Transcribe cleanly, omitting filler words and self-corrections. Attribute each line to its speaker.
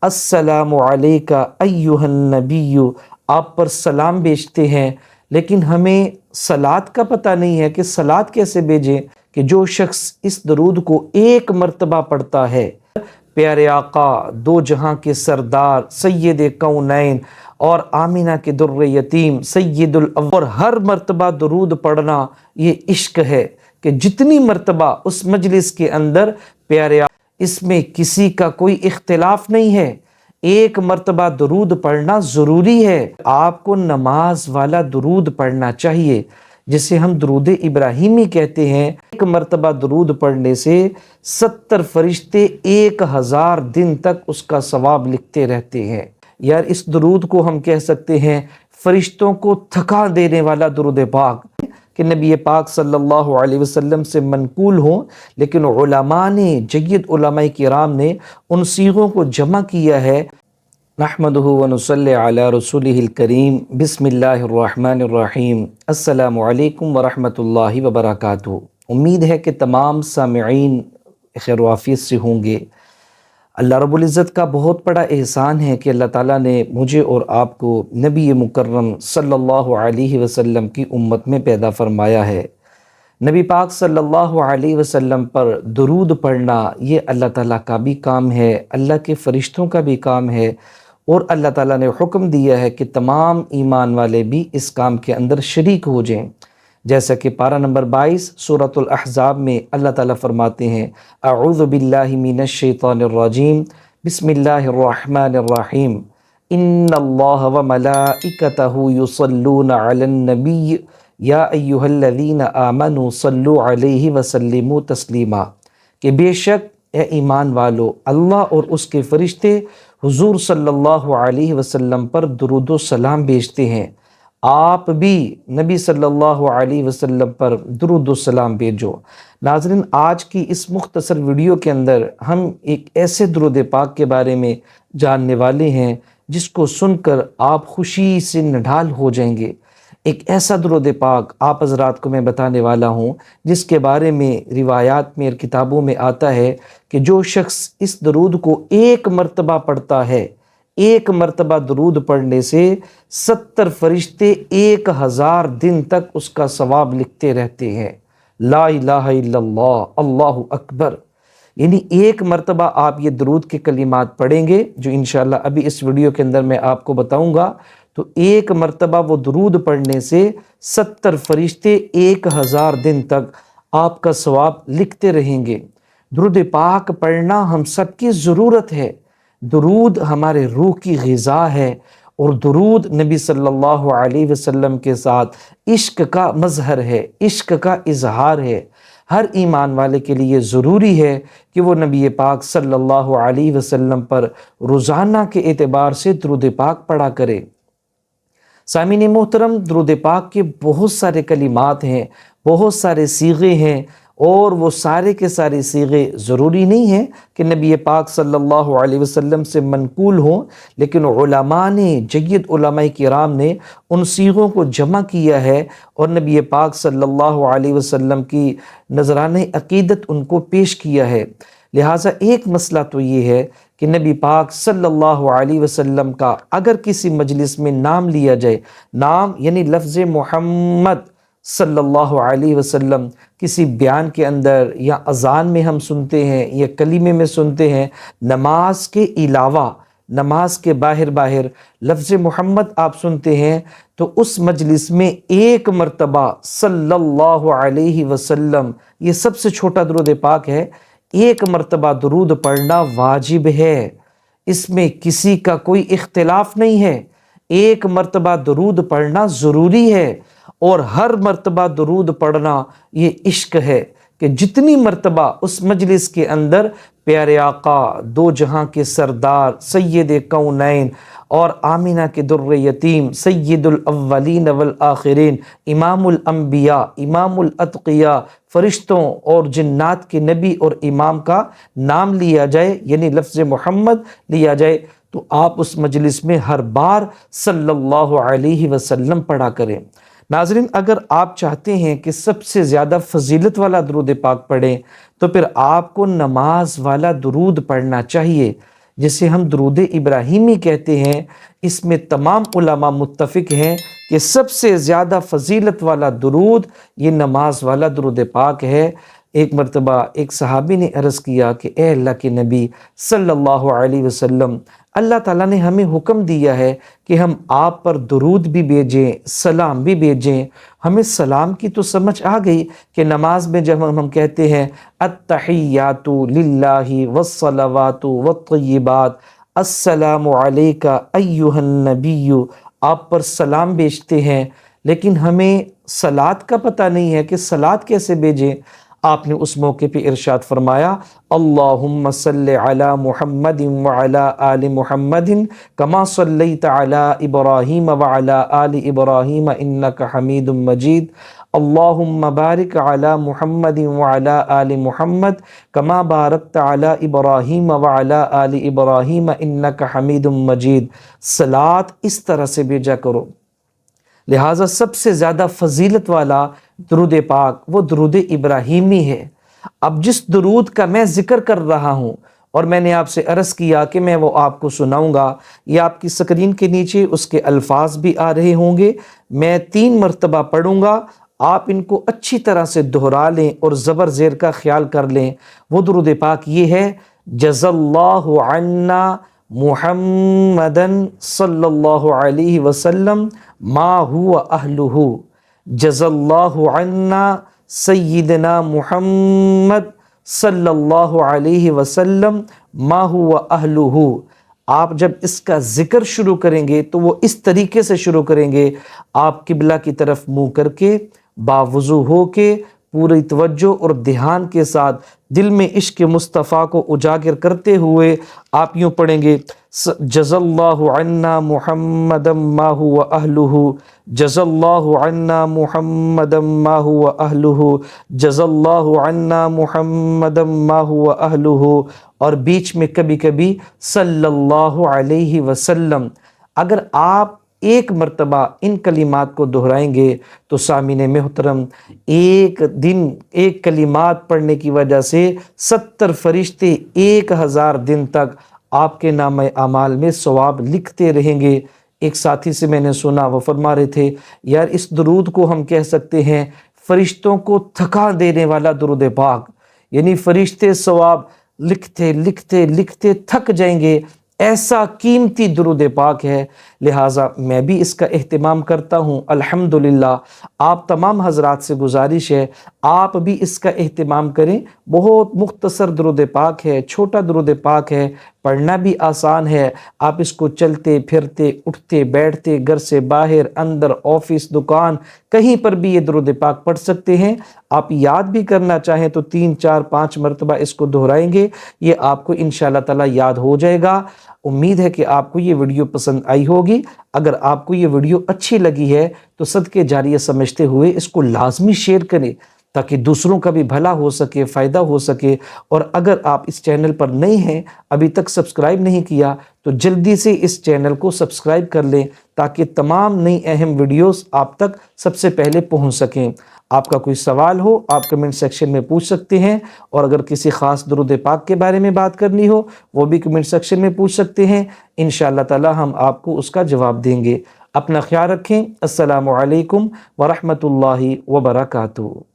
Speaker 1: السلام علیکہ ایہا النبی، آپ پر سلام بیچتے ہیں، لیکن ہمیں صلات کا پتہ نہیں ہے کہ صلات کیسے بھیجیں، کہ جو شخص اس درود کو ایک مرتبہ پڑھتا ہے، پیارے آقا دو جہاں کے سردار سید کونین اور آمینہ کے در یتیم سید الاول، اور ہر مرتبہ درود پڑھنا یہ عشق ہے کہ جتنی مرتبہ اس مجلس کے اندر پیارے آقا، اس میں کسی کا کوئی اختلاف نہیں ہے، ایک مرتبہ درود پڑھنا ضروری ہے۔ آپ کو نماز والا درود پڑھنا چاہیے جسے ہم درود ابراہیمی کہتے ہیں۔ ایک مرتبہ درود پڑھنے سے 70 فرشتے 1000 دن تک اس کا ثواب لکھتے رہتے ہیں۔ یار اس درود کو ہم کہہ سکتے ہیں فرشتوں کو تھکا دینے والا درود پاک، کہ نبی پاک صلی اللہ علیہ وسلم سے منقول ہوں، لیکن علماء نے، جید علماء کرام نے ان صیغوں کو جمع کیا ہے۔ نحمدہ ونصلی علی رسولہ الکریم، بسم اللہ الرحمن الرحیم، السلام علیکم ورحمۃ اللہ وبرکاتہ۔ امید ہے کہ تمام سامعین خیر و عافیت سے ہوں گے۔ اللہ رب العزت کا بہت بڑا احسان ہے کہ اللہ تعالیٰ نے مجھے اور آپ کو نبی مکرم صلی اللہ علیہ وسلم کی امت میں پیدا فرمایا ہے۔ نبی پاک صلی اللہ علیہ وسلم پر درود پڑھنا یہ اللہ تعالیٰ کا بھی کام ہے، اللہ کے فرشتوں کا بھی کام ہے، اور اللہ تعالیٰ نے حکم دیا ہے کہ تمام ایمان والے بھی اس کام کے اندر شریک ہو جائیں۔ جیسا کہ پارہ نمبر 22 سورۃ الاحزاب میں اللہ تعالیٰ فرماتے ہیں، اعوذ باللہ من الشیطان الرجیم، بسم اللہ الرحمن الرحیم، ان اللہ وملائکتہ یصلون علی النبی یا ایہا الذین آمنوا صلوا علیہ وسلموا تسلیما، کہ بے شک اے ایمان والو، اللہ اور اس کے فرشتے حضور صلی اللہ علیہ وسلم پر درود و سلام بھیجتے ہیں، آپ بھی نبی صلی اللہ علیہ وسلم پر درود و سلام بھیجو۔ ناظرین، آج کی اس مختصر ویڈیو کے اندر ہم ایک ایسے درود پاک کے بارے میں جاننے والے ہیں جس کو سن کر آپ خوشی سے نڈھال ہو جائیں گے۔ ایک ایسا درود پاک آپ حضرات کو میں بتانے والا ہوں جس کے بارے میں روایات میں اور کتابوں میں آتا ہے کہ جو شخص اس درود کو ایک مرتبہ پڑھتا ہے، ایک مرتبہ درود پڑھنے سے 70 فرشتے 1000 دن تک اس کا ثواب لکھتے رہتے ہیں۔ لا الہ الا اللہ، اللہ اکبر۔ یعنی ایک مرتبہ آپ یہ درود کے کلمات پڑھیں گے جو انشاءاللہ ابھی اس ویڈیو کے اندر میں آپ کو بتاؤں گا، تو ایک مرتبہ وہ درود پڑھنے سے 70 فرشتے 1000 دن تک آپ کا ثواب لکھتے رہیں گے۔ درود پاک پڑھنا ہم سب کی ضرورت ہے۔ درود ہمارے روح کی غذا ہے، اور درود نبی صلی اللہ علیہ وسلم کے ساتھ عشق کا مظہر ہے، عشق کا اظہار ہے۔ ہر ایمان والے کے لیے ضروری ہے کہ وہ نبی پاک صلی اللہ علیہ وسلم پر روزانہ کے اعتبار سے درود پاک پڑھا کرے۔ سامعین محترم، درود پاک کے بہت سارے کلمات ہیں، بہت سارے صیغے ہیں، اور وہ سارے کے سارے صیغے ضروری نہیں ہیں کہ نبی پاک صلی اللہ علیہ وسلم سے منقول ہوں، لیکن علماء نے، جید علماء کرام نے ان صیغوں کو جمع کیا ہے، اور نبی پاک صلی اللہ علیہ وسلم کی نذرانہ عقیدت ان کو پیش کیا ہے۔ لہٰذا ایک مسئلہ تو یہ ہے کہ نبی پاک صلی اللہ علیہ وسلم کا اگر کسی مجلس میں نام لیا جائے، نام یعنی لفظ محمد صلی اللہ علیہ وسلم کسی بیان کے اندر یا اذان میں ہم سنتے ہیں یا کلمے میں سنتے ہیں، نماز کے علاوہ، نماز کے باہر لفظ محمد آپ سنتے ہیں، تو اس مجلس میں ایک مرتبہ صلی اللہ علیہ وسلم، یہ سب سے چھوٹا درود پاک ہے، ایک مرتبہ درود پڑھنا واجب ہے، اس میں کسی کا کوئی اختلاف نہیں ہے۔ ایک مرتبہ درود پڑھنا ضروری ہے، اور ہر مرتبہ درود پڑھنا یہ عشق ہے کہ جتنی مرتبہ اس مجلس کے اندر پیارے آقا دو جہاں کے سردار سید کونین اور آمینہ کے در یتیم سید الاولین والآخرین امام الانبیاء امام الاتقیاء فرشتوں اور جنات کے نبی اور امام کا نام لیا جائے، یعنی لفظ محمد لیا جائے، تو آپ اس مجلس میں ہر بار صلی اللہ علیہ وسلم پڑھا کریں۔ ناظرین، اگر آپ چاہتے ہیں کہ سب سے زیادہ فضیلت والا درود پاک پڑھیں تو پھر آپ کو نماز والا درود پڑھنا چاہیے، جسے ہم درود ابراہیمی کہتے ہیں، اس میں تمام علماء متفق ہیں کہ سب سے زیادہ فضیلت والا درود یہ نماز والا درود پاک ہے۔ ایک مرتبہ ایک صحابی نے عرض کیا کہ اے اللہ کے نبی صلی اللہ علیہ وسلم، اللہ تعالیٰ نے ہمیں حکم دیا ہے کہ ہم آپ پر درود بھی بھیجیں، سلام بھی بھیجیں۔ ہمیں سلام کی تو سمجھ آ گئی کہ نماز میں جب ہم کہتے ہیں التحیات للہ والصلوات والطیبات، السلام علیک ایہا النبی، آپ پر سلام بھیجتے ہیں، لیکن ہمیں صلات کا پتہ نہیں ہے کہ صلات کیسے بھیجیں۔ آپ نے اس موقع پہ ارشاد فرمایا اللہم صلی علی محمد وعلی آل محمد کما صلیت علی ابراہیم وعلی آل ابراہیم انک حمید مجید، اللہم بارک علی محمد وعلی آل محمد کما بارکت علی ابراہیم وعلی آل ابراہیم انک حمید مجید۔ صلات اس طرح سے بھیجا کرو۔ لہٰذا سب سے زیادہ فضیلت والا درود پاک وہ درود ابراہیمی ہے۔ اب جس درود کا میں ذکر کر رہا ہوں اور میں نے آپ سے عرض کیا کہ میں وہ آپ کو سناؤں گا، یہ آپ کی سکرین کے نیچے اس کے الفاظ بھی آ رہے ہوں گے، میں 3 مرتبہ پڑھوں گا، آپ ان کو اچھی طرح سے دہرا لیں اور زبر زیر کا خیال کر لیں۔ وہ درود پاک یہ ہے جزا اللہ عنا محمدن صلی اللہ علیہ وسلم ما ہوا اہلہ، جزا اللہ عنا سیدنا محمد صلی اللہ علیہ وسلم ما ہوا اہلہ۔ آپ جب اس کا ذکر شروع کریں گے تو وہ اس طریقے سے شروع کریں گے، آپ قبلہ کی طرف منہ کر کے باوضو ہو کے پوری توجہ اور دھیان کے ساتھ دل میں عشق مصطفیٰ کو اجاگر کرتے ہوئے آپ یوں پڑھیں گے جزا اللہ عنا محمد ما هو اہلہ، جزا اللہ عنا محمد ما هو اہلہ، جزا اللہ عنا محمد ما هو اہلہ، اور بیچ میں کبھی کبھی صلی اللہ علیہ وسلم۔ اگر آپ ایک مرتبہ ان کلمات کو دہرائیں گے تو سامعین محترم، ایک دن ایک کلمات پڑھنے کی وجہ سے 70 فرشتے 1000 دن تک آپ کے نامہ اعمال میں ثواب لکھتے رہیں گے۔ ایک ساتھی سے میں نے سنا، وہ فرما رہے تھے یار اس درود کو ہم کہہ سکتے ہیں فرشتوں کو تھکا دینے والا درود پاک، یعنی فرشتے ثواب لکھتے لکھتے لکھتے تھک جائیں گے، ایسا قیمتی درود پاک ہے۔ لہٰذا میں بھی اس کا اہتمام کرتا ہوں۔ الحمدللہ آپ تمام حضرات سے گزارش ہے آپ بھی اس کا اہتمام کریں۔ بہت مختصر درود پاک ہے، چھوٹا درود پاک ہے، پڑھنا بھی آسان ہے۔ آپ اس کو چلتے پھرتے اٹھتے بیٹھتے گھر سے باہر اندر آفس دکان کہیں پر بھی یہ درود پاک پڑھ سکتے ہیں۔ آپ یاد بھی کرنا چاہیں تو 3 4 5 مرتبہ اس کو دہرائیں گے، یہ آپ کو انشاءاللہ تعالی یاد ہو جائے گا۔ امید ہے کہ آپ کو یہ ویڈیو پسند آئی ہوگی۔ اگر آپ کو یہ ویڈیو اچھی لگی ہے تو صدقے جاریہ سمجھتے ہوئے اس کو لازمی شیئر کریں تاکہ دوسروں کا بھی بھلا ہو سکے، فائدہ ہو سکے۔ اور اگر آپ اس چینل پر نئے ہیں، ابھی تک سبسکرائب نہیں کیا تو جلدی سے اس چینل کو سبسکرائب کر لیں تاکہ تمام نئی اہم ویڈیوز آپ تک سب سے پہلے پہنچ سکیں۔ آپ کا کوئی سوال ہو آپ کمنٹ سیکشن میں پوچھ سکتے ہیں، اور اگر کسی خاص درود پاک کے بارے میں بات کرنی ہو وہ بھی کمنٹ سیکشن میں پوچھ سکتے ہیں، انشاءاللہ تعالی ہم آپ کو اس کا جواب دیں گے۔ اپنا خیال رکھیں۔ السلام علیکم ورحمۃ اللہ وبرکاتہ۔